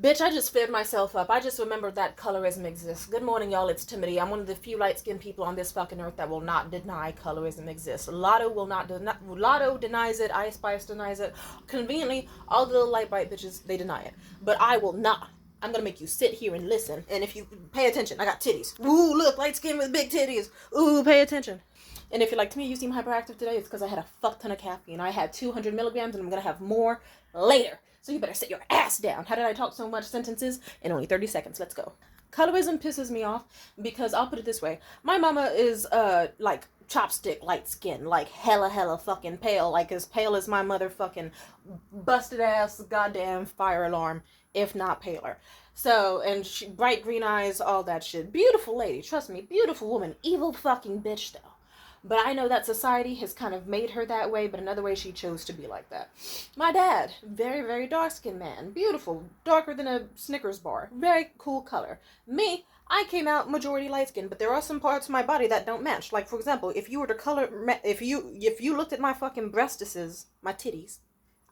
Bitch, I just fed myself up. I just remembered that colorism exists. Good morning, y'all. It's Timothy. I'm one of the few light-skinned people on this fucking earth that will not deny colorism exists. Lotto will not deny. Lotto denies it. Ice Spice denies it. Conveniently, all the little light bright bitches, they deny it. But I will not. I'm gonna make you sit here and listen. And if you pay attention, I got titties. Ooh, look, light skin with big titties. Ooh, pay attention. And if you're like, to me, you seem hyperactive today, it's because I had a fuck ton of caffeine. I had 200 milligrams, and I'm gonna have more later. So you better sit your ass down. How did I talk so much sentences in only 30 seconds? Let's go. Colorism pisses me off because I'll put it this way. My mama is, like, chopstick light skin, like hella fucking pale, like as pale as my motherfucking busted ass goddamn fire alarm, if not paler. So, and she, bright green eyes, all that shit. Beautiful lady, trust me, beautiful woman. Evil fucking bitch though. But I know that society has kind of made her that way, but another way she chose to be like that. My dad, very dark-skinned man. Beautiful. Darker than a Snickers bar. Very cool color. Me, I came out majority light-skinned, but there are some parts of my body that don't match. Like, for example, if you were to color... If you looked at my fucking breastises, my titties...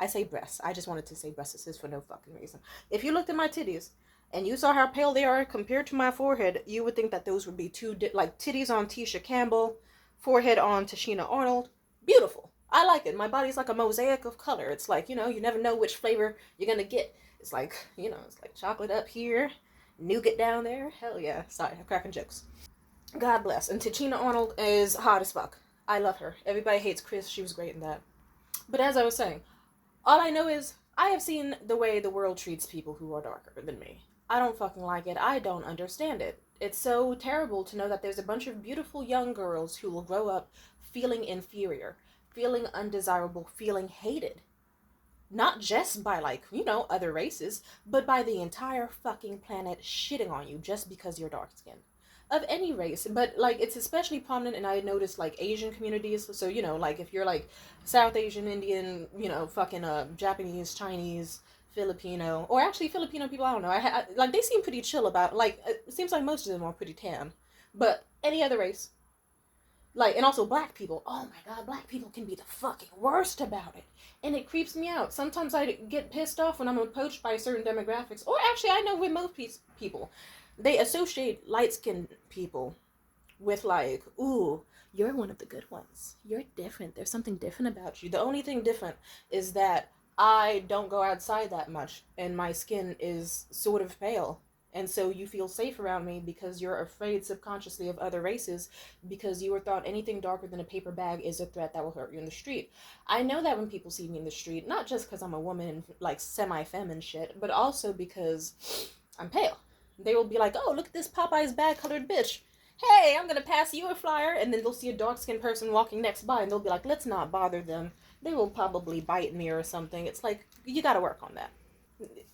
I say breasts. I just wanted to say breastises for no fucking reason. If you looked at my titties, and you saw how pale they are compared to my forehead, you would think that those would be two... like, titties on Tisha Campbell... forehead on Tashina Arnold. Beautiful. I like it. My body's like a mosaic of color. It's like, you know, you never know which flavor you're gonna get. It's like, you know, it's like chocolate up here, nougat down there. Hell yeah. Sorry, I'm cracking jokes. God bless. And Tashina Arnold is hot as fuck. I love her. Everybody hates Chris. She was great in that. But as I was saying, all I know is I have seen the way the world treats people who are darker than me. I don't fucking like it. I don't understand it. It's so terrible to know that there's a bunch of beautiful young girls who will grow up feeling inferior, feeling undesirable, feeling hated. Not just by, like, you know, other races, but by the entire fucking planet shitting on you just because you're dark skinned. Of any race, but, like, it's especially prominent, and I noticed, like, Asian communities. So, you know, like, if you're, like, South Asian, Indian, you know, fucking, Japanese, Chinese, Filipino, or actually Filipino people, I don't know. Like, they seem pretty chill about, like, it seems like most of them are pretty tan. But any other race, like, and also black people. Oh my god, black people can be the fucking worst about it. And it creeps me out. Sometimes I get pissed off when I'm approached by certain demographics. Or actually, I know with most people, they associate light-skinned people with, like, ooh, you're one of the good ones. You're different. There's something different about you. The only thing different is that I don't go outside that much, and my skin is sort of pale. And so you feel safe around me because you're afraid subconsciously of other races because you were thought anything darker than a paper bag is a threat that will hurt you in the street. I know that when people see me in the street, not just because I'm a woman and, like, semi-femme shit, but also because I'm pale. They will be like, oh, look at this Popeye's bag-colored bitch. Hey, I'm gonna pass you a flyer. And then they'll see a dark-skinned person walking next by and they'll be like, let's not bother them. They will probably bite me or something. It's like, you gotta work on that.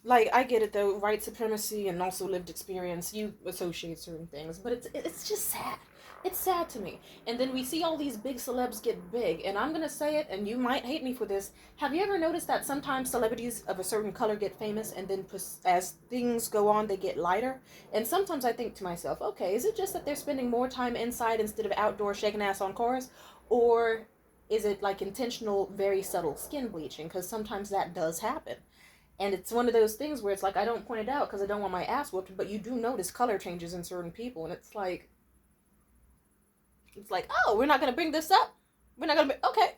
Like, I get it though, white supremacy and also lived experience, you associate certain things, but it's just sad. It's sad to me. And then we see all these big celebs get big, and I'm gonna say it, and you might hate me for this. Have you ever noticed that sometimes celebrities of a certain color get famous, and then as things go on, they get lighter? And sometimes I think to myself, okay, is it just that they're spending more time inside instead of outdoor shaking ass on cars? Or is it like intentional, very subtle skin bleaching? Because sometimes that does happen. And it's one of those things where it's like, I don't point it out because I don't want my ass whooped, but you do notice color changes in certain people, and it's like, oh, we're not going to bring this up? We're not going to be, okay.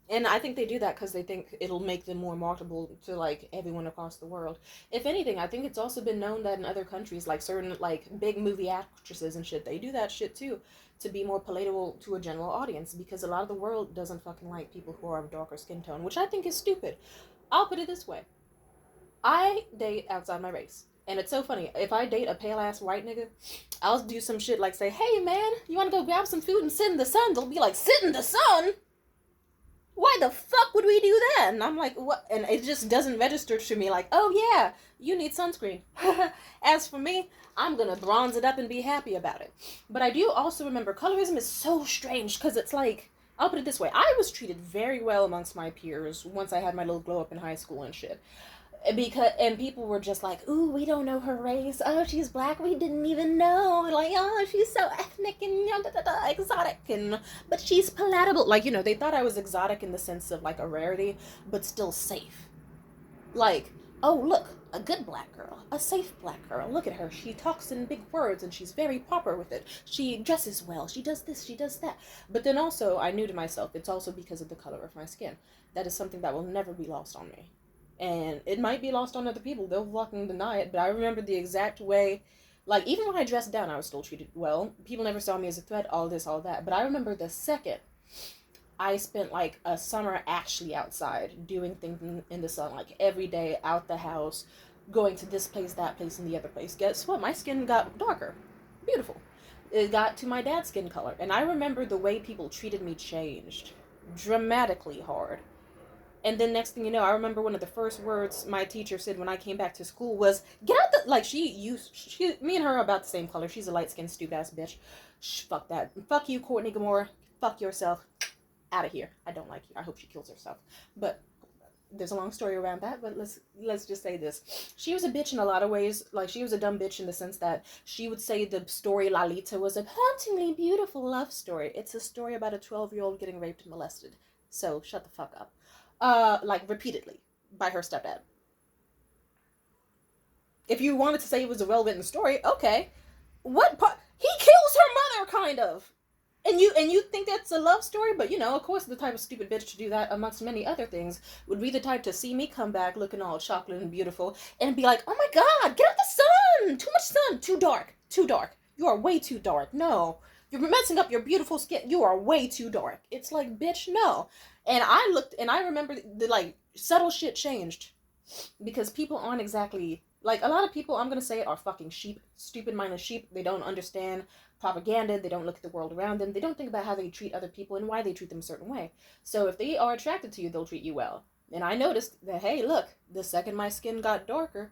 And I think they do that because they think it'll make them more marketable to, like, everyone across the world. If anything, I think it's also been known that in other countries, like, certain, like, big movie actresses and shit, they do that shit, too, to be more palatable to a general audience, because a lot of the world doesn't fucking like people who are of darker skin tone, which I think is stupid. I'll put it this way. I date outside my race. And it's so funny. If I date a pale ass white nigga, I'll do some shit like say, hey man, you wanna go grab some food and sit in the sun? They'll be like, sit in the sun? Why the fuck would we do that? And I'm like, what? And it just doesn't register to me like, oh yeah, you need sunscreen. As for me, I'm gonna bronze it up and be happy about it. But I do also remember colorism is so strange because it's like, I'll put it this way. I was treated very well amongst my peers once I had my little glow up in high school and shit. And people were just like, ooh, we don't know her race. Oh, she's black. We didn't even know. Like, oh, she's so ethnic and exotic, and but she's palatable. Like, you know, they thought I was exotic in the sense of like a rarity, but still safe. Like, oh look, a good black girl, a safe black girl. Look at her. She talks in big words and she's very proper with it. She dresses well. She does this, she does that. But then also, I knew to myself, it's also because of the color of my skin. That is something that will never be lost on me. And it might be lost on other people. They'll fucking deny it. But I remember the exact way, like, even when I dressed down, I was still treated well. People never saw me as a threat, all this, all that. But I remember the second I spent like a summer actually outside doing things in the sun, like every day out the house, going to this place, that place, and the other place. Guess what? My skin got darker. Beautiful. It got to my dad's skin color. And I remember the way people treated me changed dramatically hard. And then next thing you know, I remember one of the first words my teacher said when I came back to school was, get out the, like, me and her are about the same color. She's a light-skinned, stupid-ass bitch. Fuck that. Fuck you, Courtney Gamora. Fuck yourself. Out of here. I don't like you. I hope she kills herself. But there's a long story around that, but let's just say this. She was a bitch in a lot of ways. Like, she was a dumb bitch in the sense that she would say the story Lalita was a hauntingly beautiful love story. It's a story about a 12-year-old getting raped and molested. So, shut the fuck up. Like, repeatedly. By her stepdad. If you wanted to say it was a well-written story, okay. What part? He kills her mother, kind of. And you think that's a love story? But, you know, of course the type of stupid bitch to do that, amongst many other things, would be the type to see me come back looking all chocolate and beautiful and be like, oh my god, get out the sun! Too much sun! Too dark! Too dark! You are way too dark. No. You're messing up your beautiful skin. You are way too dark. It's like, bitch, no. And I looked, and I remember the, like, subtle shit changed. Because people aren't exactly, like, a lot of people, I'm gonna say, are fucking sheep. Stupid minded sheep. They don't understand propaganda. They don't look at the world around them. They don't think about how they treat other people and why they treat them a certain way. So if they are attracted to you, they'll treat you well. And I noticed that, hey, look, the second my skin got darker,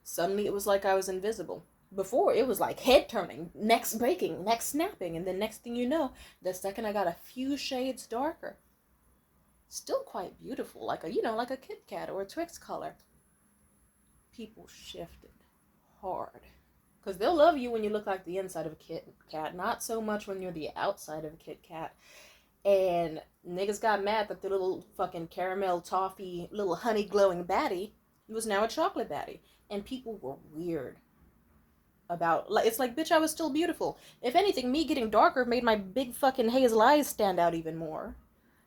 suddenly it was like I was invisible. Before, it was like head turning, necks breaking, neck snapping, and then next thing you know, the second I got a few shades darker, still quite beautiful, like a, you know, like a Kit Kat or a Twix color. People shifted hard. Because they'll love you when you look like the inside of a Kit Kat, not so much when you're the outside of a Kit Kat. And niggas got mad that the little fucking caramel toffee, little honey glowing baddie was now a chocolate baddie. And people were weird about, like, it's like, bitch, I was still beautiful. If anything, me getting darker made my big fucking hazel eyes stand out even more.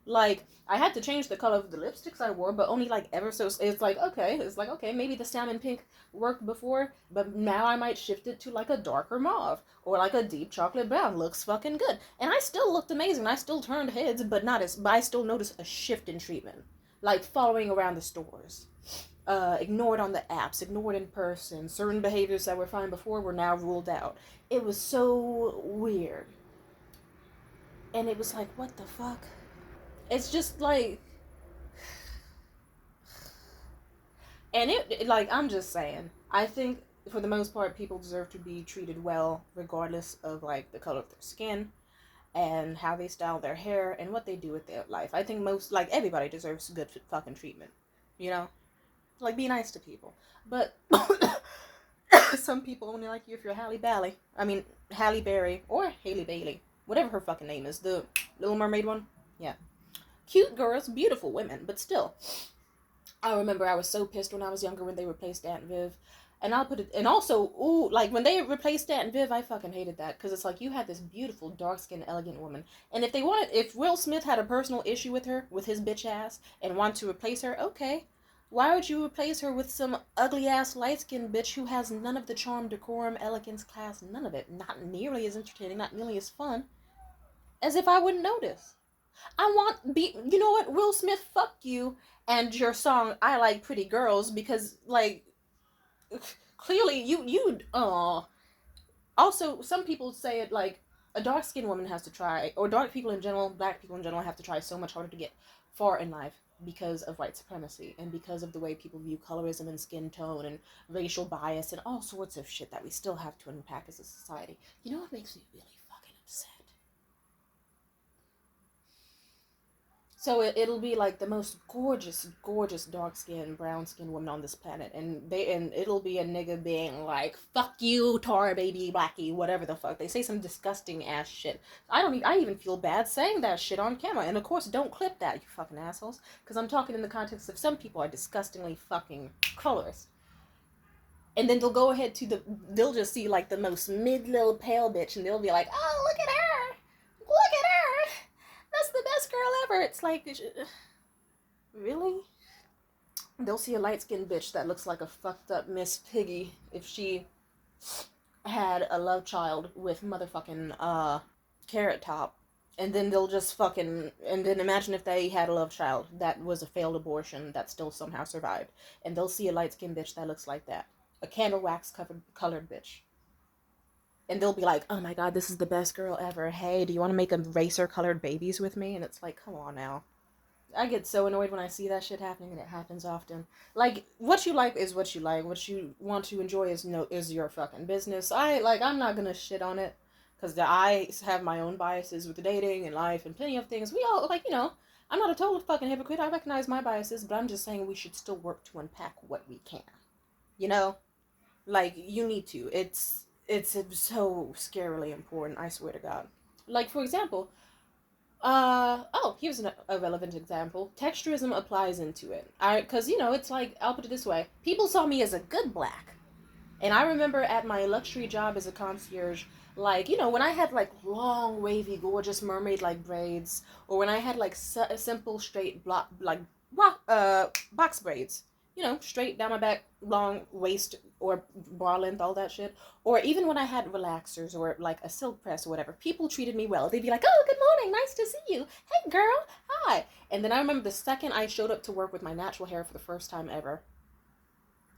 Like, I had to change the color of the lipsticks I wore, but only, like, ever so, it's like, okay, maybe the salmon pink worked before, but now I might shift it to, like, a darker mauve, or, like, a deep chocolate brown. Looks fucking good. And I still looked amazing. I still turned heads, but I still noticed a shift in treatment. Like, following around the stores. Ignored on the apps, ignored in person. Certain behaviors that were fine before were now ruled out. It was so weird. And it was like, what the fuck? It's just like, and it like, I'm just saying, I think for the most part people deserve to be treated well regardless of, like, the color of their skin and how they style their hair and what they do with their life. I think most, like, everybody deserves good fucking treatment, you know? Like, be nice to people. But some people only like you if you're Halle Berry or Haley Bailey, whatever her fucking name is, the Little Mermaid one. Yeah. Cute girls, beautiful women, but still. I remember I was so pissed when I was younger when they replaced Aunt Viv. And also, ooh, like, when they replaced Aunt Viv, I fucking hated that. Because it's like, you had this beautiful, dark-skinned, elegant woman. And if Will Smith had a personal issue with her, with his bitch ass, and wanted to replace her, okay. Why would you replace her with some ugly-ass, light-skinned bitch who has none of the charm, decorum, elegance, class, none of it? Not nearly as entertaining, not nearly as fun. As if I wouldn't notice. You know what, Will Smith, fuck you and your song I Like Pretty Girls, because, like, clearly also, some people say it like, a dark-skinned woman has to try, or dark people in general, black people in general, have to try so much harder to get far in life because of white supremacy and because of the way people view colorism and skin tone and racial bias and all sorts of shit that we still have to unpack as a society. You know what makes me really fucking upset? So it'll be like the most gorgeous, gorgeous dark-skinned, brown-skinned woman on this planet, and it'll be a nigga being like, "Fuck you, tar baby, blackie," whatever the fuck. They say some disgusting ass shit. I even feel bad saying that shit on camera, and of course, don't clip that, you fucking assholes, because I'm talking in the context of some people are disgustingly fucking colorist. And then they'll go ahead to they'll just see like the most mid little pale bitch, and they'll be like, oh, look at her. Look at her. That's the best girl ever. It's like, really? They'll see a light-skinned bitch that looks like a fucked up Miss Piggy if she had a love child with motherfucking Carrot Top. And then they'll just fucking, and then imagine if they had a love child that was a failed abortion that still somehow survived. And they'll see a light-skinned bitch that looks like that. A candle wax colored bitch. And they'll be like, oh my god, this is the best girl ever. Hey, do you want to make a racer colored babies with me? And it's like, come on now. I get so annoyed when I see that shit happening, and it happens often. Like, what you like is what you like. What you want to enjoy is your fucking business. I'm not gonna shit on it. Because I have my own biases with dating and life and plenty of things. We all, I'm not a total fucking hypocrite. I recognize my biases, but I'm just saying we should still work to unpack what we can. You know? Like, you need to. It's so scarily important, I swear to God. Like, for example, here's a relevant example. Texturism applies into it. Because, it's like, I'll put it this way. People saw me as a good black. And I remember at my luxury job as a concierge, when I had, long, wavy, gorgeous mermaid-like braids, or when I had, simple, straight, box braids, straight down my back, long waist, or bra length, all that shit, or even when I had relaxers, or, a silk press, or whatever, people treated me well. They'd be like, oh, good morning, nice to see you, hey, girl, hi, and then I remember the second I showed up to work with my natural hair for the first time ever,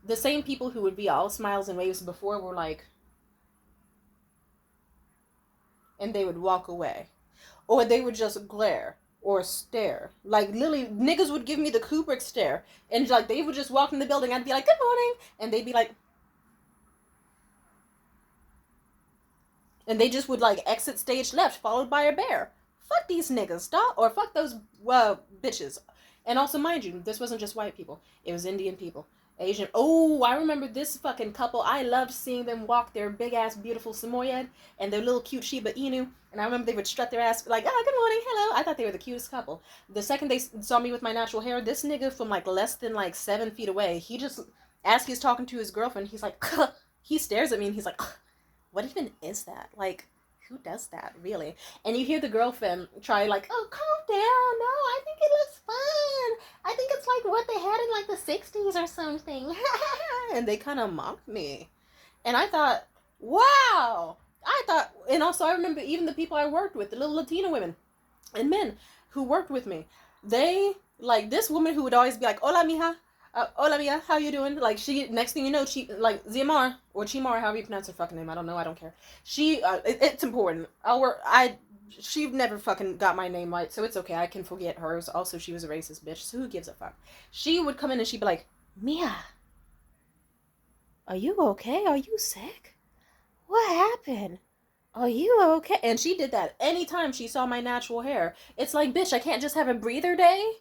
the same people who would be all smiles and waves before were like, and they would walk away. Or they would just glare or stare. Like, literally, niggas would give me the Kubrick stare. And, they would just walk in the building. I'd be like, good morning. And they'd be like... And they just would, exit stage left, followed by a bear. Fuck these niggas, dog. Or fuck those, bitches. And also, mind you, this wasn't just white people. It was Indian people. Asian. Oh, I remember this fucking couple. I loved seeing them walk their big-ass, beautiful Samoyed and their little cute Shiba Inu. And I remember they would strut their ass like, oh, good morning, hello. I thought they were the cutest couple. The second they saw me with my natural hair, this nigga from, less than, 7 feet away, he just, as he's talking to his girlfriend, he's like, he stares at me and he's like, what even is that? Who does that, really? And you hear the girlfriend try, oh, calm down. No, I think it looks fun. I think it's what they had in, the 60s or something. And they kind of mocked me. And I thought, wow. And also I remember even the people I worked with, the little Latina women and men who worked with me, they, this woman who would always be like, hola, mija. Hola, mia, how you doing? She, next thing you know, Ziamar, or Chimar, however you pronounce her fucking name, I don't know, I don't care. She, it's important. She never fucking got my name right, so it's okay, I can forget hers. Also, she was a racist bitch, so who gives a fuck? She would come in and she'd be like, Mia, are you okay? Are you sick? What happened? Are you okay? And she did that anytime she saw my natural hair. It's like, bitch, I can't just have a breather day?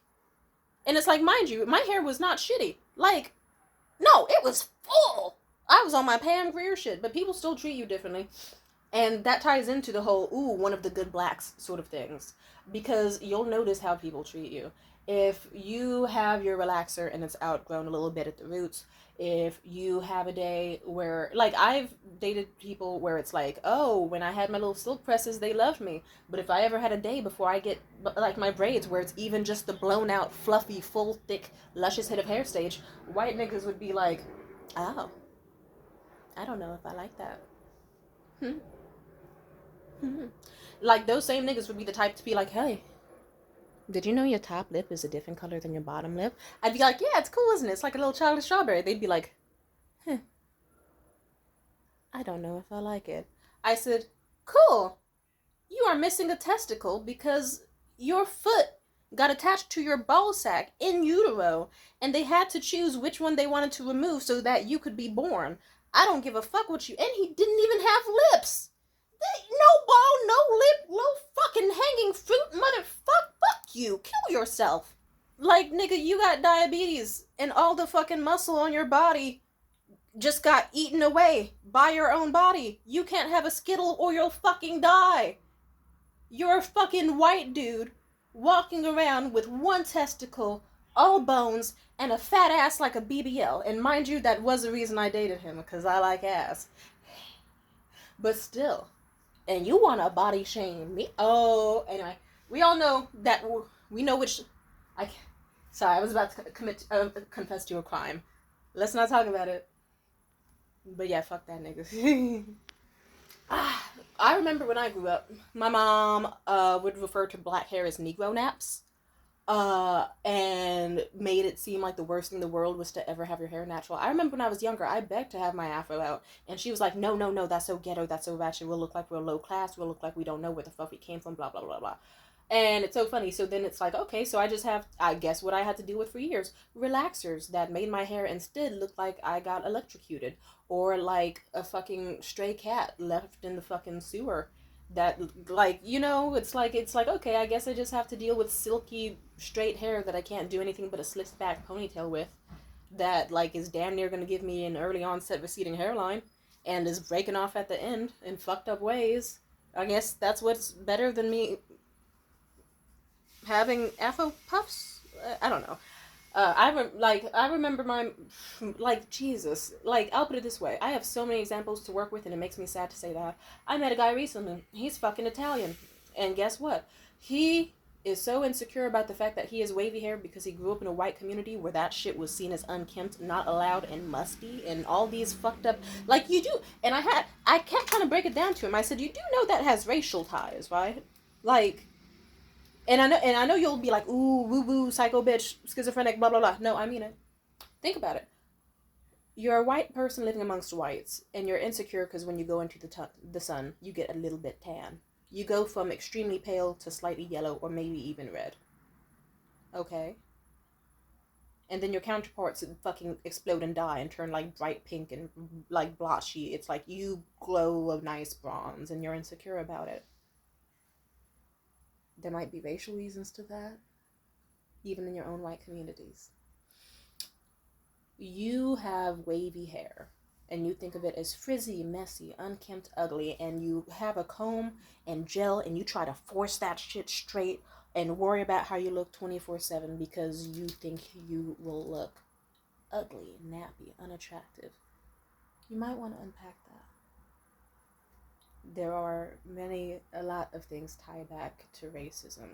And it's mind you, my hair was not shitty. No, it was full. I was on my Pam Grier shit, but people still treat you differently. And that ties into the whole, one of the good blacks sort of things. Because you'll notice how people treat you. If you have your relaxer and it's outgrown a little bit at the roots, if you have a day where, I've dated people where it's oh, when I had my little silk presses, they loved me. But if I ever had a day before I get, my braids, where it's even just the blown out, fluffy, full, thick, luscious head of hair stage, white niggas would be like, oh, I don't know if I like that. Those same niggas would be the type to be like, hey, did you know your top lip is a different color than your bottom lip? I'd be like, yeah, it's cool, isn't it? It's like a little childish strawberry. They'd be like, I don't know if I like it. I said, cool. You are missing a testicle because your foot got attached to your ball sack in utero, and they had to choose which one they wanted to remove so that you could be born. I don't give a fuck what you... And he didn't even have lips. No ball, no lip, no fucking hanging fruit, motherfuck. Fuck you. Kill yourself. Nigga, you got diabetes, and all the fucking muscle on your body just got eaten away by your own body. You can't have a Skittle or you'll fucking die. You're a fucking white dude walking around with one testicle all bones, and a fat ass like a BBL. And mind you, that was the reason I dated him, because I like ass. But still. And you want to body shame me? Oh, anyway. We all know that, we know which, sorry, I was about to confess to a crime. Let's not talk about it. But yeah, fuck that nigga. I remember when I grew up, my mom would refer to black hair as Negro naps. And made it seem like the worst thing in the world was to ever have your hair natural. I remember when I was younger, I begged to have my afro out, and she was like, no, no, no, that's so ghetto, that's so ratchet, we'll look like we're low class, we'll look like we don't know where the fuck we came from, blah, blah, blah, blah. And it's so funny. So then it's like, okay, so I just have, I guess what I had to deal with for years, relaxers that made my hair instead look like I got electrocuted, or like a fucking stray cat left in the fucking sewer. That, like, you know, it's like, okay, I guess I just have to deal with silky straight hair that I can't do anything but a slicked back ponytail with, that like is damn near gonna give me an early onset receding hairline and is breaking off at the end in fucked up ways. I guess that's what's better than me having afro puffs. I don't know. I remember my, like, Jesus, like, I'll put it this way, I have so many examples to work with, and it makes me sad to say that. I met a guy recently, he's fucking Italian, and guess what? He is so insecure about the fact that he has wavy hair because he grew up in a white community where that shit was seen as unkempt, not allowed, and musty, and all these fucked up, like, you do, and I kept trying to break it down to him. I said, you do know that has racial ties, right? Like, and I know you'll be like, ooh, woo woo, psycho bitch, schizophrenic, blah blah blah. No, I mean it. Think about it. You're a white person living amongst whites, and you're insecure because when you go into the sun, you get a little bit tan. You go from extremely pale to slightly yellow, or maybe even red. Okay. And then your counterparts fucking explode and die and turn like bright pink and like blotchy. It's like you glow a nice bronze, and you're insecure about it. There might be racial reasons to that, even in your own white communities. You have wavy hair, and you think of it as frizzy, messy, unkempt, ugly, and you have a comb and gel, and you try to force that shit straight and worry about how you look 24/7 because you think you will look ugly, nappy, unattractive. You might want to unpack that. There are a lot of things tie back to racism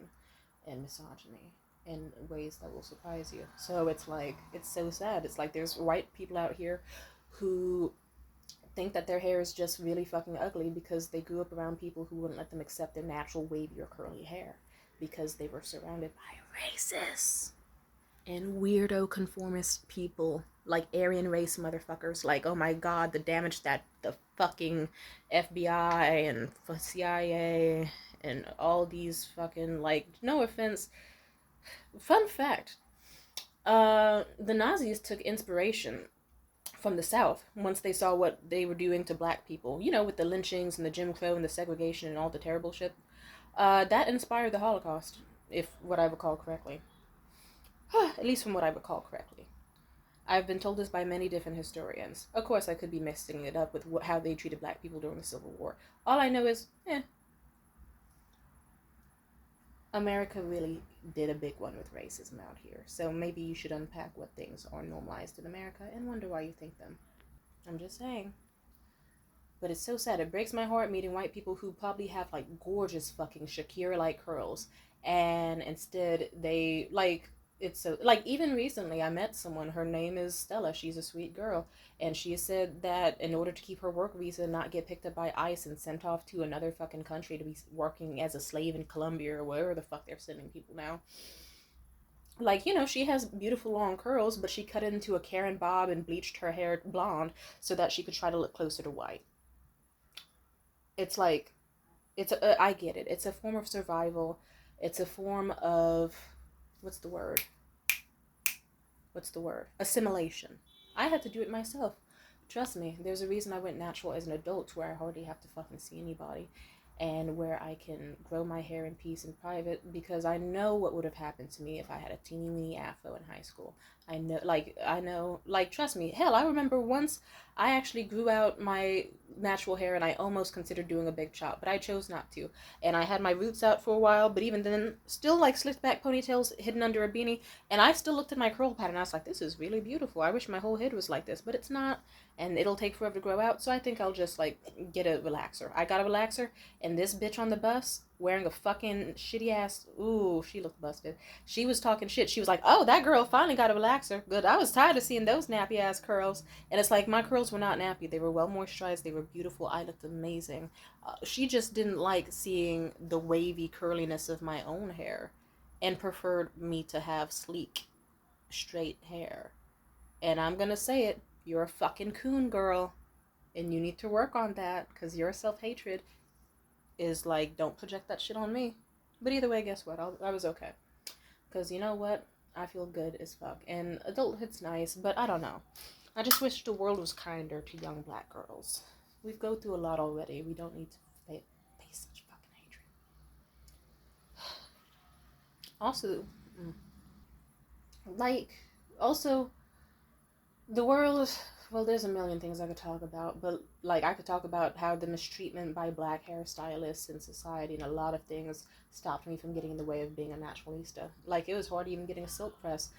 and misogyny in ways that will surprise you. So it's like, it's so sad. It's like there's white people out here who think that their hair is just really fucking ugly because they grew up around people who wouldn't let them accept their natural wavy or curly hair because they were surrounded by racists and weirdo conformist people, like Aryan race motherfuckers. Like, oh my god, the damage that the fucking FBI and CIA and all these fucking, like, no offense. Fun fact, the Nazis took inspiration from the South once they saw what they were doing to black people, you know, with the lynchings and the Jim Crow and the segregation and all the terrible shit. That inspired the Holocaust, if what I recall correctly. At least from what I recall correctly. I've been told this by many different historians. Of course, I could be messing it up with how they treated black people during the Civil War. All I know is, America really did a big one with racism out here. So maybe you should unpack what things are normalized in America and wonder why you think them. I'm just saying. But it's so sad. It breaks my heart meeting white people who probably have, like, gorgeous fucking Shakira-like curls. And instead, they, like, it's so, like, even recently I met someone, her name is Stella, she's a sweet girl, and she said that in order to keep her work visa and not get picked up by ICE and sent off to another fucking country to be working as a slave in Colombia or wherever the fuck they're sending people now, like, you know, she has beautiful long curls, but she cut it into a Karen bob and bleached her hair blonde so that she could try to look closer to white. It's like, I get it, it's a form of survival, it's a form of, what's the word? Assimilation. I had to do it myself. Trust me, there's a reason I went natural as an adult where I hardly have to fucking see anybody. and where I can grow my hair in peace in private, because I know what would have happened to me if I had a teeny weeny afro in high school. Trust me, hell, I remember once I actually grew out my natural hair and I almost considered doing a big chop, but I chose not to. And I had my roots out for a while, but even then, still like slicked back ponytails hidden under a beanie. And I still looked at my curl pattern and I was like, this is really beautiful. I wish my whole head was like this, but it's not. And it'll take forever to grow out, so I think I'll just like get a relaxer. I got a relaxer, and this bitch on the bus wearing a fucking shitty ass, ooh, she looked busted. She was talking shit. She was like, oh, that girl finally got a relaxer. Good. I was tired of seeing those nappy ass curls. And it's like, my curls were not nappy. They were well moisturized. They were beautiful. I looked amazing. She just didn't like seeing the wavy curliness of my own hair and preferred me to have sleek, straight hair. And I'm gonna say it, you're a fucking coon, girl. And you need to work on that, because your self-hatred is like, don't project that shit on me. But either way, guess what? I was okay. Because you know what? I feel good as fuck. And adulthood's nice, but I don't know. I just wish the world was kinder to young black girls. We go through a lot already. We don't need to face such fucking hatred. Also, like, also, the world, well, there's a million things I could talk about, but like I could talk about how the mistreatment by black hairstylists in society and a lot of things stopped me from getting in the way of being a naturalista. Like, it was hard even getting a silk press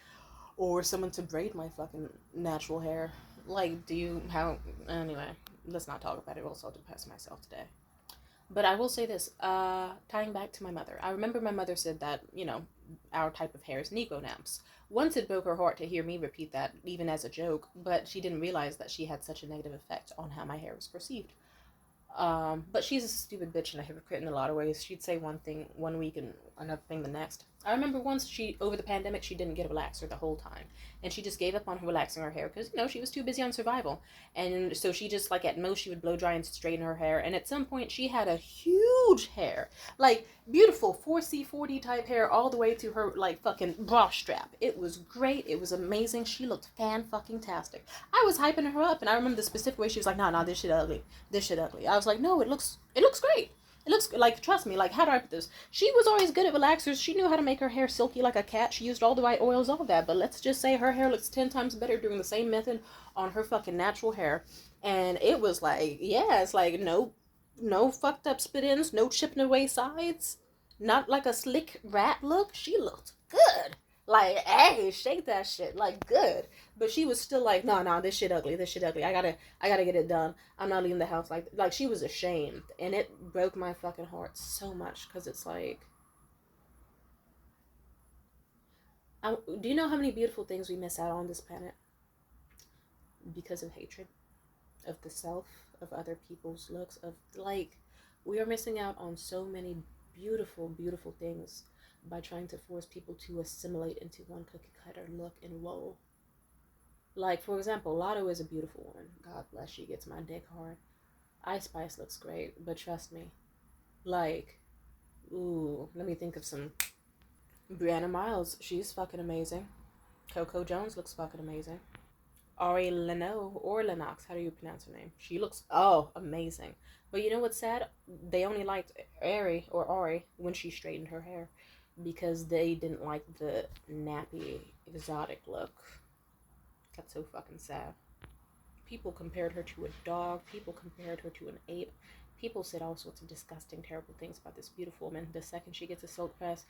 or someone to braid my fucking natural hair. Like, anyway, let's not talk about it, else I'll depress myself today. But I will say this, tying back to my mother. I remember my mother said that, our type of hair is Negro naps. Once it broke her heart to hear me repeat that, even as a joke, but she didn't realize that she had such a negative effect on how my hair was perceived. But she's a stupid bitch and a hypocrite in a lot of ways. She'd say one thing one week and another thing the next. I remember once over the pandemic, she didn't get a relaxer the whole time. And she just gave up on relaxing her hair because, she was too busy on survival. And so she just, like, at most, she would blow dry and straighten her hair. And at some point, she had a huge hair. Like, beautiful 4C40 type hair all the way to her, like, fucking bra strap. It was great. It was amazing. She looked fan-fucking-tastic. I was hyping her up, and I remember the specific way she was like, nah, this shit ugly. This shit ugly. I was like, no, it looks great. It looks like, trust me, like, how do I put this? She was always good at relaxers. She knew how to make her hair silky like a cat. She used all the right oils, all that. But let's just say her hair looks 10 times better doing the same method on her fucking natural hair. And it was like, yeah, it's like, no fucked up spit ends, no chipping away sides. Not like a slick rat look. She looked good. Like, hey, shake that shit. Like, good. But she was still like, no, this shit ugly. I gotta get it done. I'm not leaving the house. Like she was ashamed. And it broke my fucking heart so much. Because it's like, do you know how many beautiful things we miss out on this planet? Because of hatred. Of the self. Of other people's looks. Of, like, we are missing out on so many beautiful, beautiful things by trying to force people to assimilate into one cookie cutter look and role. Like, for example, Lotto is a beautiful woman. God bless, she gets my dick hard. Ice Spice looks great, but trust me, like, ooh, let me think of some. Brianna Miles, she's fucking amazing. Coco Jones looks fucking amazing. Ari Leno, or Lennox, how do you pronounce her name? She looks, amazing. But you know what's sad? They only liked Ari when she straightened her hair, because they didn't like the nappy, exotic look. That's so fucking sad. People compared her to a dog. People compared her to an ape. People said all sorts of disgusting, terrible things about this beautiful woman. The second she gets a silk press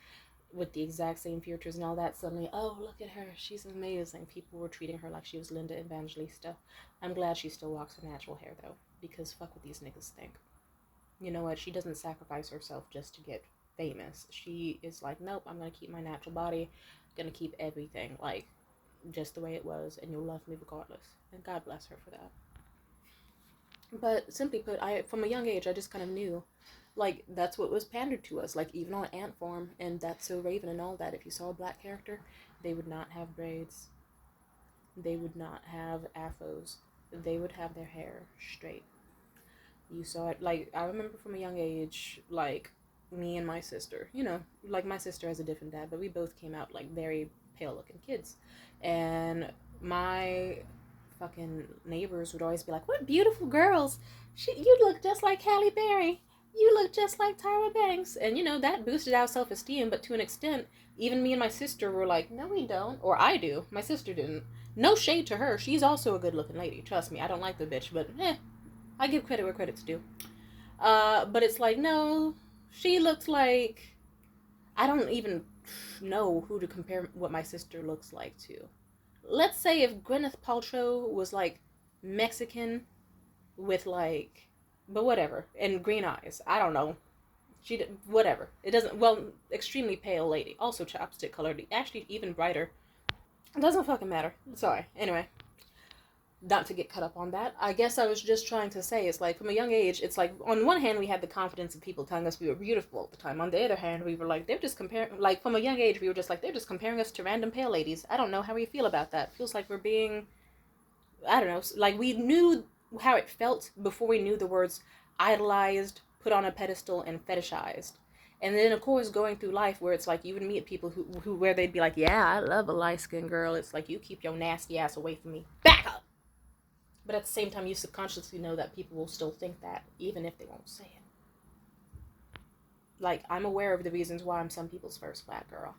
with the exact same features and all that, suddenly, oh, look at her, she's amazing. People were treating her like she was Linda Evangelista. I'm glad she still rocks her natural hair, though, because fuck what these niggas think. You know what? She doesn't sacrifice herself just to get famous. She is like, nope, I'm gonna keep my natural body, gonna keep everything, like, just the way it was, and you'll love me regardless. And God bless her for that. But simply put, from a young age, I just kind of knew, like, that's what was pandered to us. Like, even on Ant Farm and That's So Raven and all that, if you saw a black character, they would not have braids. They would not have afros. They would have their hair straight. You saw it, like, I remember from a young age, like, me and my sister, like, my sister has a different dad, but we both came out, like, very pale-looking kids. And my fucking neighbors would always be like, what beautiful girls. You look just like Halle Berry. you look just like Tyra Banks. And, that boosted our self-esteem, but to an extent, even me and my sister were like, no, we don't. Or I do. My sister didn't. No shade to her. She's also a good-looking lady. Trust me, I don't like the bitch, but, I give credit where credit's due. But it's like, no, she looks like... I don't even know who to compare what my sister looks like to. Let's say if Gwyneth Paltrow was, like, Mexican with, like... But whatever. And green eyes. I don't know. Whatever. It doesn't... Well, extremely pale lady. Also chapstick colored. Actually, even brighter. It doesn't fucking matter. Sorry. Anyway. Not to get cut up on that. I guess I was just trying to say, it's like, from a young age, it's like, on one hand, we had the confidence of people telling us we were beautiful all the time. On the other hand, we were like, they're just comparing, like, from a young age, we were just like, they're just comparing us to random pale ladies. I don't know how we feel about that. Feels like we're being, I don't know, like, we knew how it felt before we knew the words idolized, put on a pedestal, and fetishized. And then, of course, going through life where it's like you would meet people who where they'd be like, yeah, I love a light-skinned girl. It's like, you keep your nasty ass away from me. Back up! But at the same time, you subconsciously know that people will still think that, even if they won't say it. Like, I'm aware of the reasons why I'm some people's first black girl.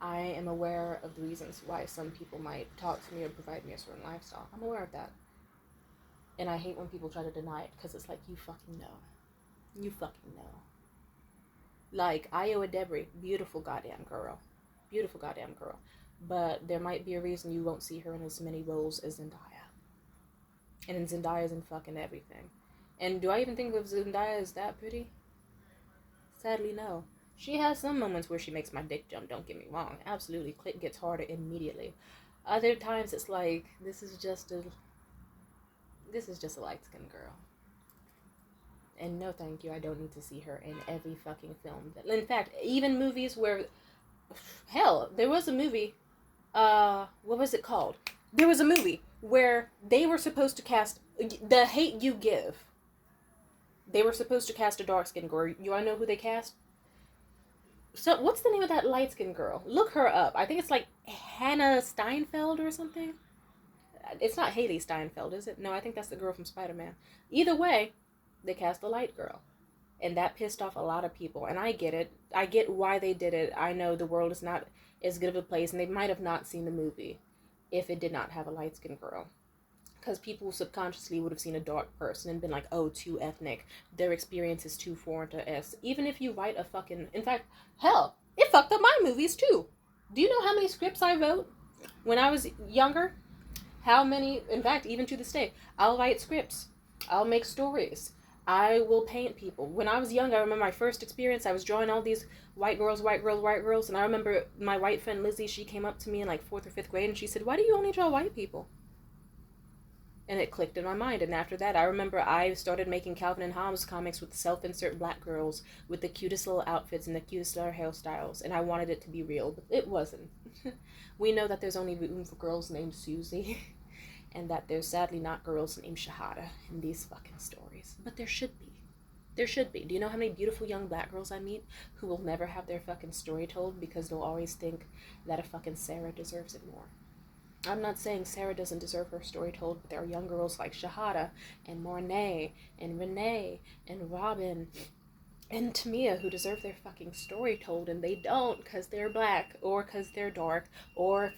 I am aware of the reasons why some people might talk to me or provide me a certain lifestyle. I'm aware of that. And I hate when people try to deny it, because it's like, you fucking know. You fucking know. Like, Iowa Debris, beautiful goddamn girl. Beautiful goddamn girl. But there might be a reason you won't see her in as many roles as Zendaya. And Zendaya's in fucking everything. And do I even think of Zendaya as that pretty? Sadly, no. She has some moments where she makes my dick jump, don't get me wrong. Absolutely. Clit gets harder immediately. Other times it's like, this is just a light-skinned girl. And no thank you, I don't need to see her in every fucking film. In fact, even movies where... Hell, there was a movie... what was it called? There was a movie where they were supposed to cast The Hate U Give. They were supposed to cast a dark-skinned girl. You wanna know who they cast? So, what's the name of that light-skinned girl? Look her up. I think it's like Hannah Steinfeld or something. It's not Haley Steinfeld, is it? No, I think that's the girl from Spider-Man. Either way, they cast a light girl. And that pissed off a lot of people. And I get it. I get why they did it. I know the world is not as good of a place, and they might have not seen the movie if it did not have a light-skinned girl. Because people subconsciously would have seen a dark person and been like, oh, too ethnic. Their experience is too foreign to us. Even if you write a fucking... In fact, hell, it fucked up my movies, too. Do you know how many scripts I wrote when I was younger? How many... In fact, even to this day, I'll write scripts. I'll make stories. I will paint people. When I was young, I remember my first experience. I was drawing all these white girls. And I remember my white friend Lizzie, she came up to me in like 4th or 5th grade and she said, why do you only draw white people? And it clicked in my mind. And after that, I remember I started making Calvin and Hobbes comics with self-insert black girls with the cutest little outfits and the cutest little hairstyles. And I wanted it to be real, but it wasn't. We know that there's only room for girls named Susie. And that there's sadly not girls named Shahada in these fucking stories. But there should be. There should be. Do you know how many beautiful young black girls I meet who will never have their fucking story told because they'll always think that a fucking Sarah deserves it more? I'm not saying Sarah doesn't deserve her story told, but there are young girls like Shahada and Mornay and Renee and Robin and Tamia who deserve their fucking story told, and they don't because they're black or because they're dark or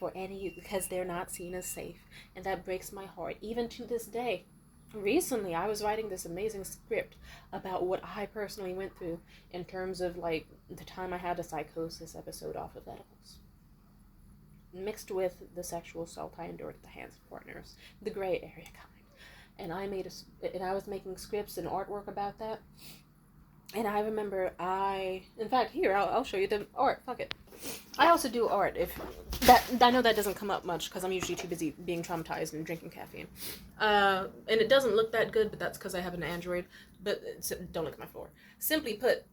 because they're not seen as safe. And that breaks my heart, even to this day. Recently, I was writing this amazing script about what I personally went through in terms of, like, the time I had a psychosis episode off of edibles. Mixed with the sexual assault I endured at the hands of partners. The gray area kind. And I was making scripts and artwork about that. And I remember in fact, here, I'll show you the art. Fuck it. I also do art. I know that doesn't come up much because I'm usually too busy being traumatized and drinking caffeine. And it doesn't look that good, but that's because I have an Android. But don't look at my floor. Simply put,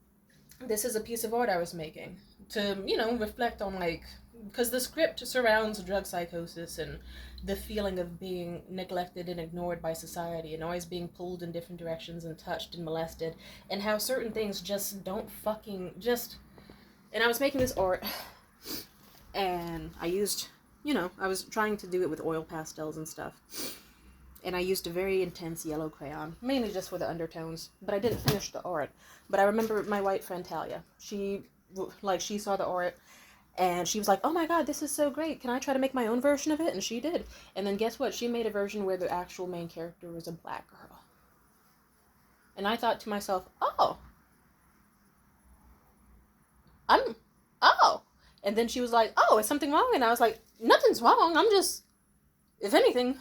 this is a piece of art I was making to, reflect on, like, because the script surrounds drug psychosis and the feeling of being neglected and ignored by society and always being pulled in different directions and touched and molested, and how certain things just don't fucking and I was making this art, and I used, I was trying to do it with oil pastels and stuff, and I used a very intense yellow crayon, mainly just for the undertones, but I didn't finish the art. But I remember my white friend Talia. She saw the art, and she was like, oh my god, this is so great. Can I try to make my own version of it? And she did. And then guess what? She made a version where the actual main character was a black girl. And I thought to myself, oh. Oh. And then she was like, oh, is something wrong? And I was like, nothing's wrong. I'm just, if anything,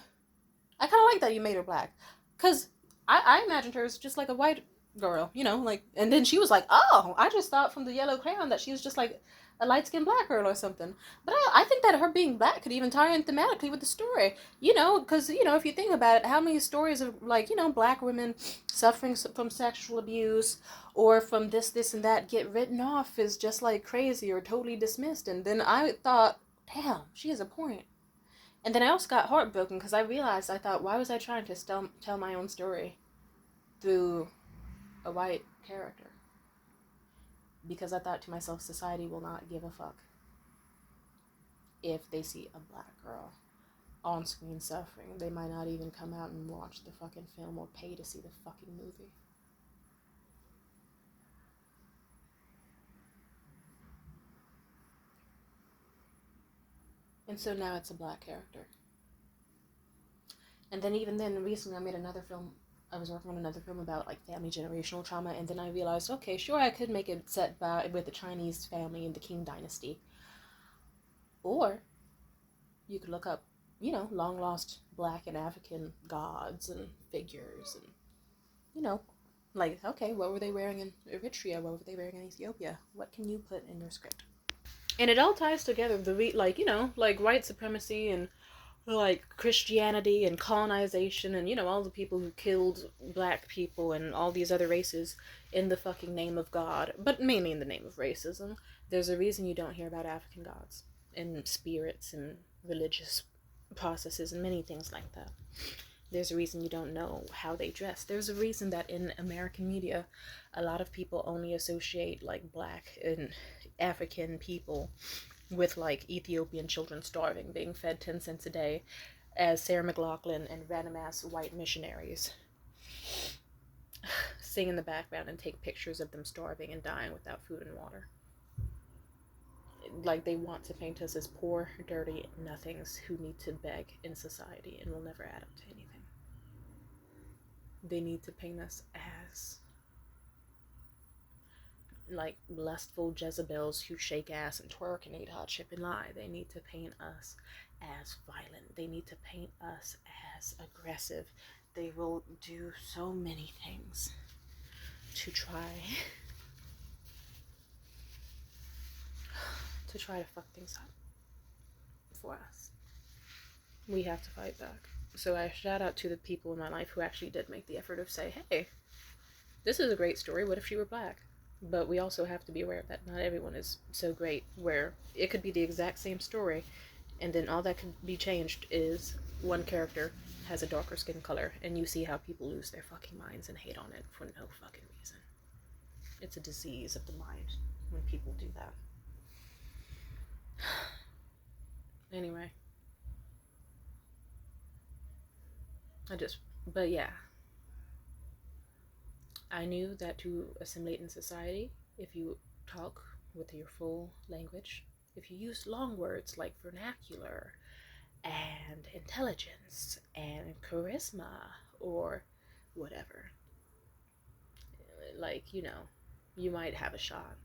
I kind of like that you made her black. Because I imagined her as just like a white girl, you know, like, and then she was like, oh, I just thought from the yellow crayon that she was just like a light-skinned black girl or something. But I think that her being black could even tie in thematically with the story, you know, because, you know, if you think about it, how many stories of, like, you know, black women suffering from sexual abuse or from this and that get written off as just like crazy or totally dismissed. And then I thought, damn, she has a point. And then I also got heartbroken because I realized, I thought, why was I trying to tell my own story through a white character? Because I thought to myself, society will not give a fuck if they see a black girl on screen suffering. They might not even come out and watch the fucking film or pay to see the fucking movie. And so now it's a black character. And then even then, recently I made another film. I was working on another film about like family generational trauma, and then I realized, okay, sure, I could make it set with a Chinese family in the Qing dynasty. Or you could look up, you know, long lost black and African gods and figures, and, you know, like, okay, what were they wearing in Eritrea? What were they wearing in Ethiopia? What can you put in your script? And it all ties together, like, you know, like white supremacy and like Christianity and colonization and, you know, all the people who killed black people and all these other races in the fucking name of God, but mainly in the name of racism. There's a reason you don't hear about African gods and spirits and religious processes and many things like that. There's a reason you don't know how they dress. There's a reason that in American media, a lot of people only associate like black and African people with like Ethiopian children starving, being fed 10 cents a day, as Sarah McLachlan and random ass white missionaries sing in the background and take pictures of them starving and dying without food and water. Like, they want to paint us as poor, dirty nothings who need to beg in society and will never add up to anything. They need to paint us as like lustful Jezebels who shake ass and twerk and eat hot chip and lie. They need to paint us as violent. They need to paint us as aggressive. They will do so many things to try to fuck things up for us. We have to fight back. So I shout out to the people in my life who actually did make the effort of say, hey, this is a great story. What if she were black? But we also have to be aware that not everyone is so great, where it could be the exact same story, and then all that could be changed is one character has a darker skin color, and you see how people lose their fucking minds and hate on it for no fucking reason. It's a disease of the mind when people do that. Anyway. But yeah. I knew that to assimilate in society, if you talk with your full language, if you use long words like vernacular and intelligence and charisma or whatever, like, you know, you might have a shot.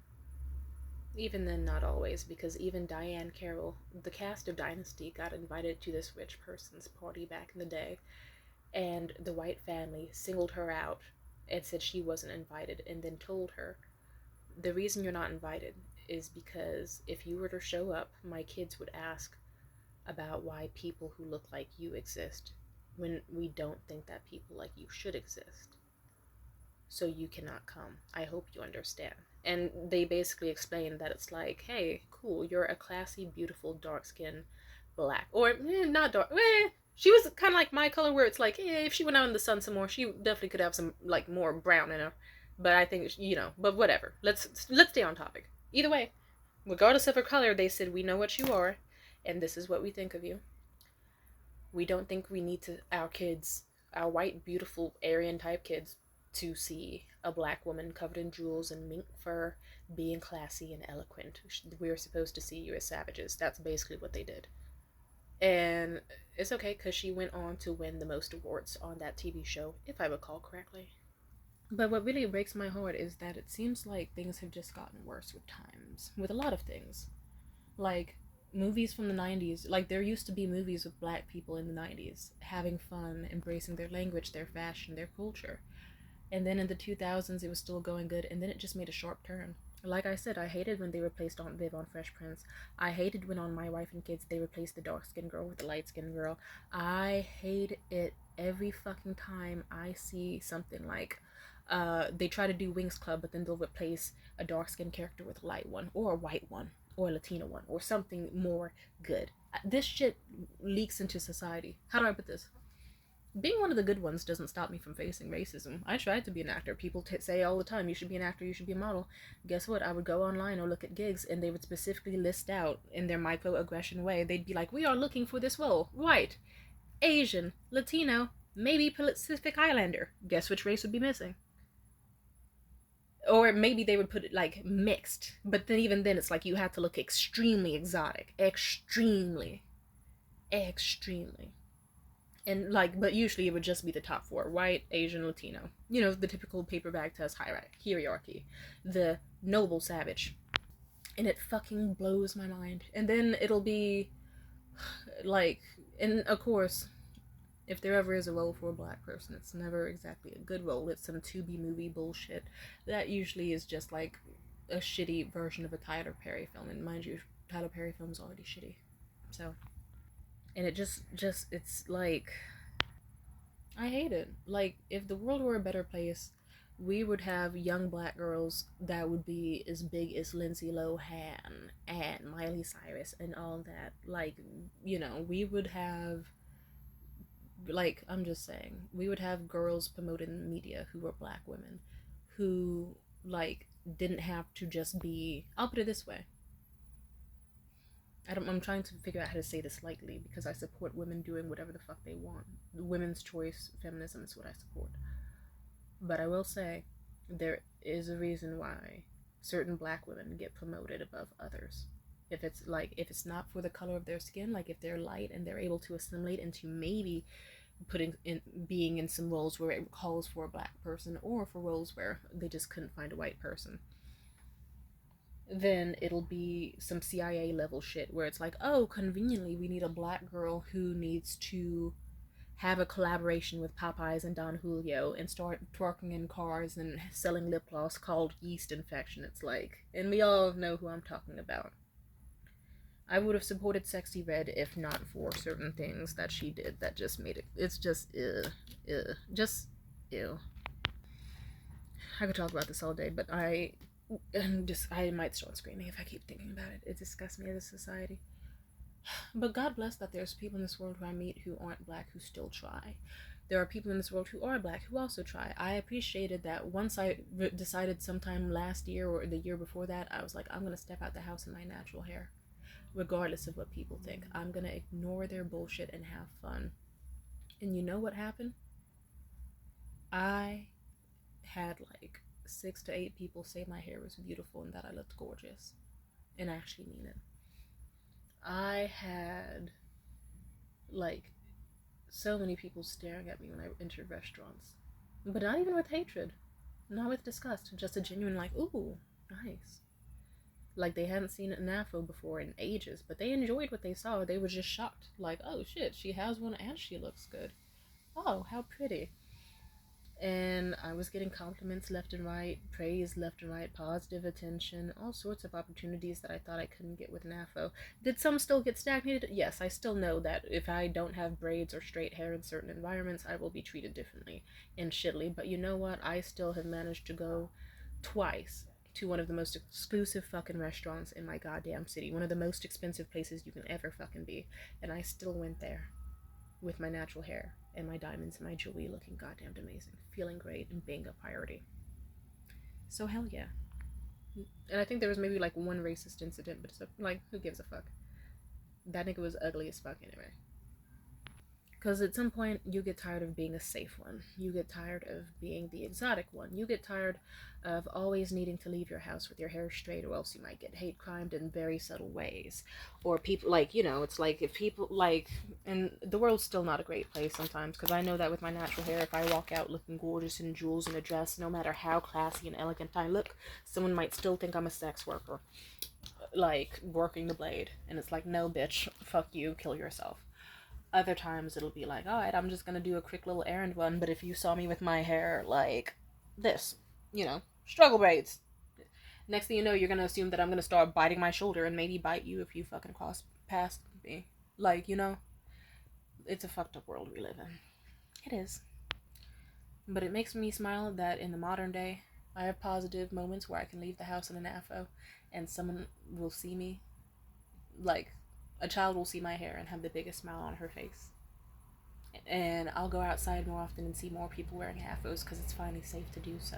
Even then, not always, because even Diane Carroll, the cast of Dynasty, got invited to this rich person's party back in the day, and the white family singled her out and said she wasn't invited, and then told her, the reason you're not invited is because if you were to show up, my kids would ask about why people who look like you exist, when we don't think that people like you should exist. So you cannot come. I hope you understand. And they basically explained that it's like, hey, cool, you're a classy, beautiful, dark-skinned black, or not dark, she was kind of like my color, where it's like, if she went out in the sun some more, she definitely could have some, like, more brown in her. But I think, you know, but whatever. Let's stay on topic. Either way, regardless of her color, they said, we know what you are, and this is what we think of you. We don't think we need our kids our white, beautiful Aryan type kids to see a black woman covered in jewels and mink fur being classy and eloquent. We were supposed to see you as savages. That's basically what they did. And it's okay because she went on to win the most awards on that TV show, if I recall correctly. But what really breaks my heart is that it seems like things have just gotten worse with times, with a lot of things. Like, movies from the 90s, like, there used to be movies with black people in the 90s having fun, embracing their language, their fashion, their culture. And then in the 2000s, it was still going good, and then it just made a sharp turn. Like I said, I hated when they replaced Aunt Viv on Fresh Prince. I hated when on My Wife and Kids they replaced the dark skinned girl with the light skinned girl. I hate it every fucking time I see something like they try to do Wings Club, but then they'll replace a dark skinned character with a light one, or a white one, or a Latina one, or something more good. This shit leaks into society. How do I put this? Being one of the good ones doesn't stop me from facing racism. I tried to be an actor. People say all the time, you should be an actor, you should be a model. Guess what? I would go online or look at gigs, and they would specifically list out in their microaggression way. They'd be like, we are looking for this role. White, Asian, Latino, maybe Pacific Islander. Guess which race would be missing? Or maybe they would put it like mixed. But then even then, it's like you have to look extremely exotic. Extremely. And like, but usually it would just be the top four: white, Asian, Latino. You know, the typical paper bag test hierarchy. The noble savage. And it fucking blows my mind. And then it'll be like, and of course, if there ever is a role for a black person, it's never exactly a good role. It's some to-be movie bullshit. That usually is just like a shitty version of a Tyler Perry film. And mind you, Tyler Perry film's already shitty. So, and it just it's like, I hate it. Like, if the world were a better place, we would have young black girls that would be as big as Lindsay Lohan and Miley Cyrus and all that. Like, you know, we would have, like, I'm just saying, we would have girls promoted in the media who were black women, who, like, didn't have to just be, I'll put it this way. I'm trying to figure out how to say this lightly because I support women doing whatever the fuck they want. Women's choice feminism is what I support. But I will say, there is a reason why certain black women get promoted above others. If it's not for the color of their skin, like if they're light and they're able to assimilate into maybe being in some roles where it calls for a black person, or for roles where they just couldn't find a white person, then it'll be some CIA level shit where it's like, oh, conveniently we need a black girl who needs to have a collaboration with Popeyes and Don Julio and start twerking in cars and selling lip gloss called yeast infection. It's like, and we all know who I'm talking about. I would have supported Sexy Red if not for certain things that she did that just made it, it's just just ew. I could talk about this all day, but I might start screaming if I keep thinking about it. It disgusts me as a society. But God bless that there's people in this world who I meet who aren't black who still try. There are people in this world who are black who also try. I appreciated that once I decided sometime last year or the year before that, I was like, I'm going to step out the house in my natural hair. Regardless of what people think. I'm going to ignore their bullshit and have fun. And you know what happened? I had like 6 to 8 people say my hair was beautiful and that I looked gorgeous. And I actually mean it. I had like so many people staring at me when I entered restaurants. But not even with hatred. Not with disgust. Just a genuine like, ooh, nice. Like they hadn't seen an afro before in ages, but they enjoyed what they saw. They were just shocked. Like, oh shit, she has one and she looks good. Oh, how pretty. And I was getting compliments left and right, praise left and right, positive attention, all sorts of opportunities that I thought I couldn't get with an afro. Did some still get stagnated? Yes, I still know that if I don't have braids or straight hair in certain environments, I will be treated differently and shittily. But you know what? I still have managed to go twice to one of the most exclusive fucking restaurants in my goddamn city. One of the most expensive places you can ever fucking be. And I still went there with my natural hair and my diamonds and my jewelry looking goddamn amazing, feeling great, and being a priority. So hell yeah. And I think there was maybe like one racist incident, but it's like, who gives a fuck? That nigga was ugly as fuck anyway. Because at some point, you get tired of being a safe one. You get tired of being the exotic one. You get tired of always needing to leave your house with your hair straight, or else you might get hate crimed in very subtle ways. Or people, like, it's like if people, like, and the world's still not a great place sometimes, because I know that with my natural hair, if I walk out looking gorgeous in jewels and a dress, no matter how classy and elegant I look, someone might still think I'm a sex worker, like, working the blade. And it's like, no, bitch, fuck you, kill yourself. Other times it'll be like, all right, I'm just gonna do a quick little errand run, but if you saw me with my hair like this, struggle braids, next thing you know, you're gonna assume that I'm gonna start biting my shoulder and maybe bite you if you fucking cross past me. Like, it's a fucked up world we live in. It is. But it makes me smile that in the modern day, I have positive moments where I can leave the house in an afro and someone will see me, like, a child will see my hair and have the biggest smile on her face. And I'll go outside more often and see more people wearing afros because it's finally safe to do so.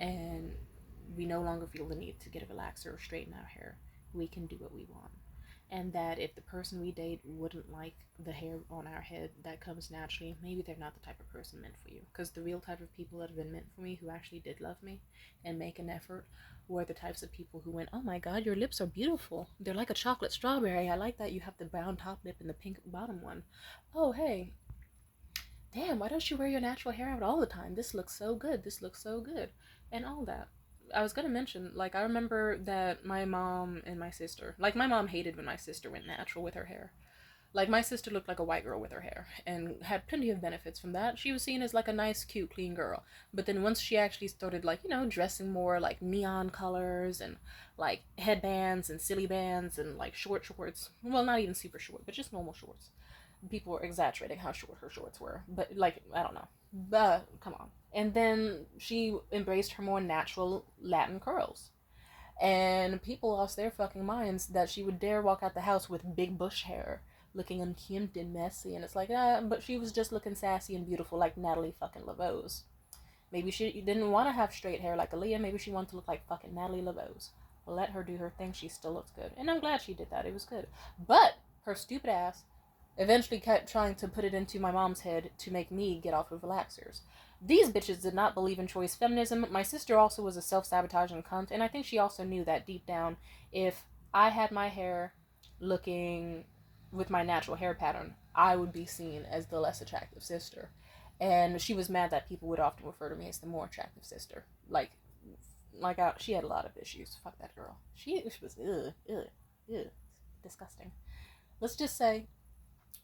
And we no longer feel the need to get a relaxer or straighten our hair. We can do what we want. And that if the person we date wouldn't like the hair on our head that comes naturally, maybe they're not the type of person meant for you. Because the real type of people that have been meant for me, who actually did love me and make an effort, were the types of people who went, oh my god, your lips are beautiful. They're like a chocolate strawberry. I like that you have the brown top lip and the pink bottom one. Oh, hey, damn, why don't you wear your natural hair out all the time? This looks so good. This looks so good. And all that. I was gonna mention, like, I remember that my mom and my sister, like, my mom hated when my sister went natural with her hair. Like, my sister looked like a white girl with her hair and had plenty of benefits from that. She was seen as like a nice, cute, clean girl. But then once she actually started, like, dressing more like neon colors and like headbands and silly bands and like short shorts, well, not even super short, but just normal shorts. People were exaggerating how short her shorts were, but like, I don't know. But come on. And then she embraced her more natural Latin curls. And people lost their fucking minds that she would dare walk out the house with big bush hair, looking unkempt and messy. And it's like, but she was just looking sassy and beautiful like Natalie fucking LaVose. Maybe she didn't want to have straight hair like Aaliyah. Maybe she wanted to look like fucking Natalie LaVose. Let her do her thing. She still looks good. And I'm glad she did that. It was good. But her stupid ass eventually kept trying to put it into my mom's head to make me get off of relaxers. These bitches did not believe in choice feminism. My sister also was a self-sabotaging cunt, and I think she also knew that deep down, if I had my hair looking with my natural hair pattern, I would be seen as the less attractive sister. And she was mad that people would often refer to me as the more attractive sister. She had a lot of issues. Fuck that girl. She was, disgusting. Let's just say,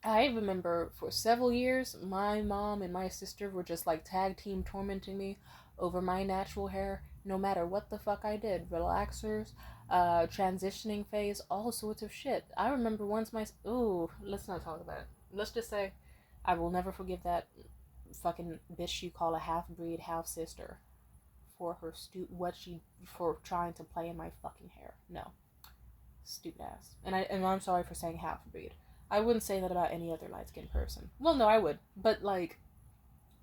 I remember for several years, my mom and my sister were just like tag team tormenting me over my natural hair, no matter what the fuck I did. Relaxers, transitioning phase, all sorts of shit. I remember once let's not talk about it. Let's just say, I will never forgive that fucking bitch you call a half-breed, half-sister for her for trying to play in my fucking hair. No. Stupid ass. And I'm sorry for saying half-breed. I wouldn't say that about any other light-skinned person. Well, no, I would. But, like,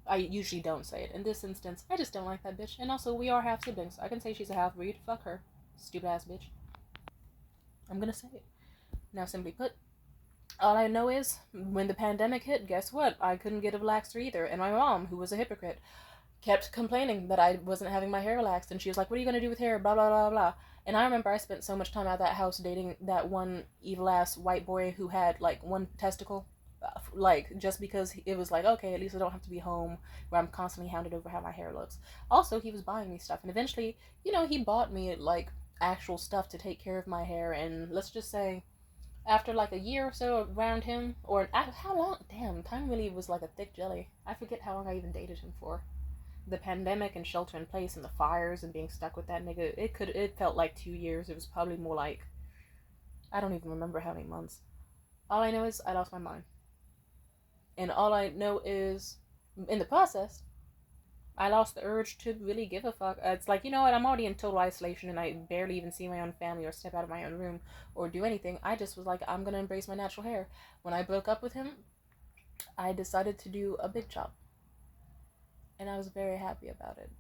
I usually don't say it. In this instance, I just don't like that bitch. And also, we are half-siblings. I can say she's a half-breed. Fuck her. Stupid-ass bitch. I'm gonna say it. Now, simply put, all I know is, when the pandemic hit, guess what? I couldn't get a relaxer either. And my mom, who was a hypocrite, kept complaining that I wasn't having my hair relaxed. And she was like, what are you gonna do with hair? Blah, blah, blah, blah. And I remember I spent so much time out of that house dating that one evil-ass white boy who had, like, one testicle. Like, just because it was like, okay, at least I don't have to be home where I'm constantly hounded over how my hair looks. Also, he was buying me stuff. And eventually, he bought me, like, actual stuff to take care of my hair. And let's just say, after, like, a year or so around him, or how long? Damn, time really was like a thick jelly. I forget how long I even dated him for. The pandemic and shelter in place and the fires and being stuck with that nigga, it felt like 2 years. It was probably more like, I don't even remember how many months. All I know is I lost my mind. And all I know is, in the process, I lost the urge to really give a fuck. It's like, you know what, I'm already in total isolation and I barely even see my own family or step out of my own room or do anything. I just was like, I'm gonna embrace my natural hair. When I broke up with him, I decided to do a big chop. And I was very happy about it.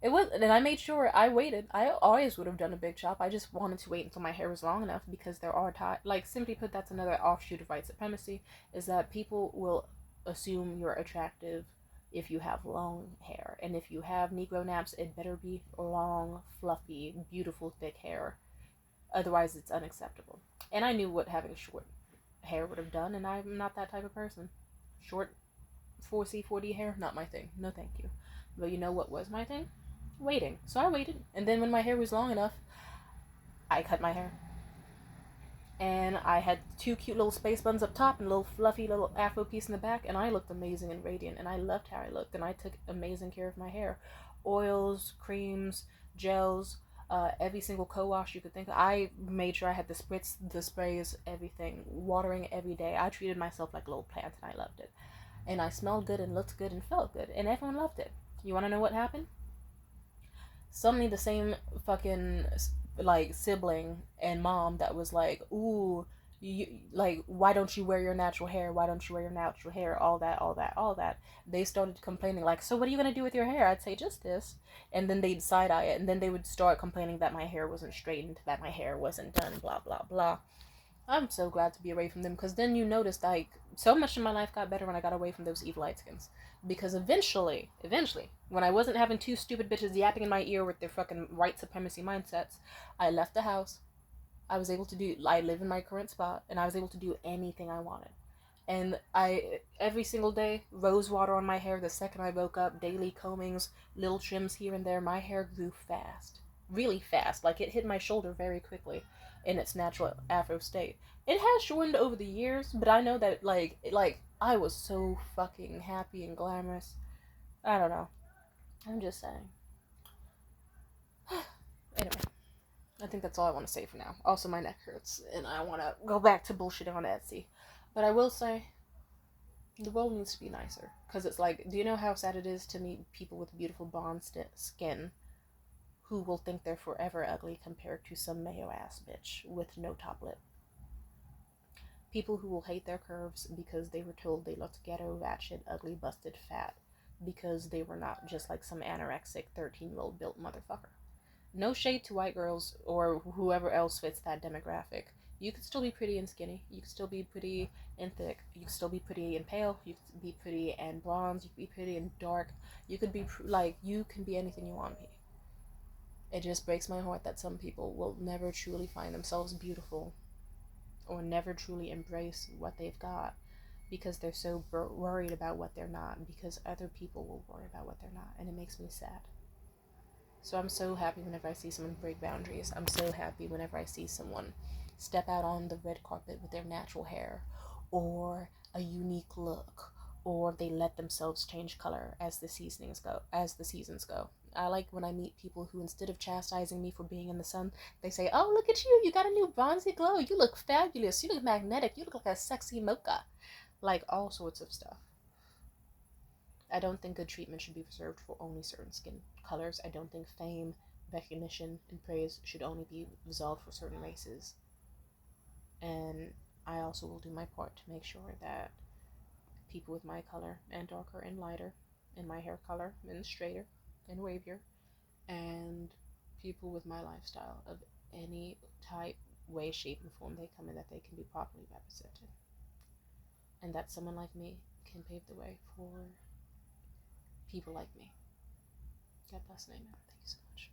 And I made sure I waited. I always would have done a big chop. I just wanted to wait until my hair was long enough because there are simply put, that's another offshoot of white supremacy, is that people will assume you're attractive if you have long hair. And if you have Negro naps, it better be long, fluffy, beautiful, thick hair. Otherwise, it's unacceptable. And I knew what having short hair would have done, and I'm not that type of person. Short 4C, 4D hair, not my thing. No, thank you. But you know what was my thing? Waiting. So I waited. And then when my hair was long enough, I cut my hair. And I had 2 cute little space buns up top and a little fluffy little afro piece in the back, and I looked amazing and radiant, and I loved how I looked, and I took amazing care of my hair. Oils, creams, gels, every single co-wash you could think of. I made sure I had the spritz, the sprays, everything, watering every day. I treated myself like a little plant, and I loved it. And I smelled good and looked good and felt good, and everyone loved it. You want to know what happened? Suddenly the same fucking like sibling and mom that was like, ooh, you, like, why don't you wear your natural hair, why don't you wear your natural hair, all that, they started complaining, like, so what are you gonna do with your hair? I'd say just this, and then they'd side eye it, and then they would start complaining that my hair wasn't straightened, that my hair wasn't done, blah blah blah. I'm so glad to be away from them, because then you notice, like, so much in my life got better when I got away from those evil lightskins. Because eventually, when I wasn't having 2 stupid bitches yapping in my ear with their fucking white supremacy mindsets, I left the house. I live in my current spot, and I was able to do anything I wanted. And every single day, rose water on my hair the second I woke up, daily combings, little trims here and there, my hair grew fast. Really fast. Like, it hit my shoulder very quickly in its natural afro state. It has shortened over the years, but I know that, I was so fucking happy and glamorous. I don't know. I'm just saying. Anyway, I think that's all I want to say for now. Also, my neck hurts, and I want to go back to bullshitting on Etsy. But I will say, the world needs to be nicer. Because it's like, do you know how sad it is to meet people with beautiful blonde skin who will think they're forever ugly compared to some mayo ass bitch with no top lip? People who will hate their curves because they were told they looked ghetto, ratchet, ugly, busted, fat, because they were not just like some anorexic 13-year-old built motherfucker. No shade to white girls or whoever else fits that demographic. You could still be pretty and skinny. You could still be pretty and thick. You could still be pretty and pale. You could be pretty and blonde. You could be pretty and dark. You could be you can be anything you want to be. It just breaks my heart that some people will never truly find themselves beautiful or never truly embrace what they've got because they're so worried about what they're not, because other people will worry about what they're not, and it makes me sad. So I'm so happy whenever I see someone break boundaries. I'm so happy whenever I see someone step out on the red carpet with their natural hair or a unique look, or they let themselves change color as the seasons go. I like when I meet people who, instead of chastising me for being in the sun, they say, oh, look at you, you got a new bronzy glow, you look fabulous, you look magnetic, you look like a sexy mocha. Like, all sorts of stuff. I don't think good treatment should be reserved for only certain skin colors. I don't think fame, recognition, and praise should only be reserved for certain races. And I also will do my part to make sure that people with my color and darker and lighter, and my hair color and straighter and wavier, and people with my lifestyle of any type, way, shape, and form they come in, that they can be properly represented. And that someone like me can pave the way for people like me. God bless and amen. Thank you so much.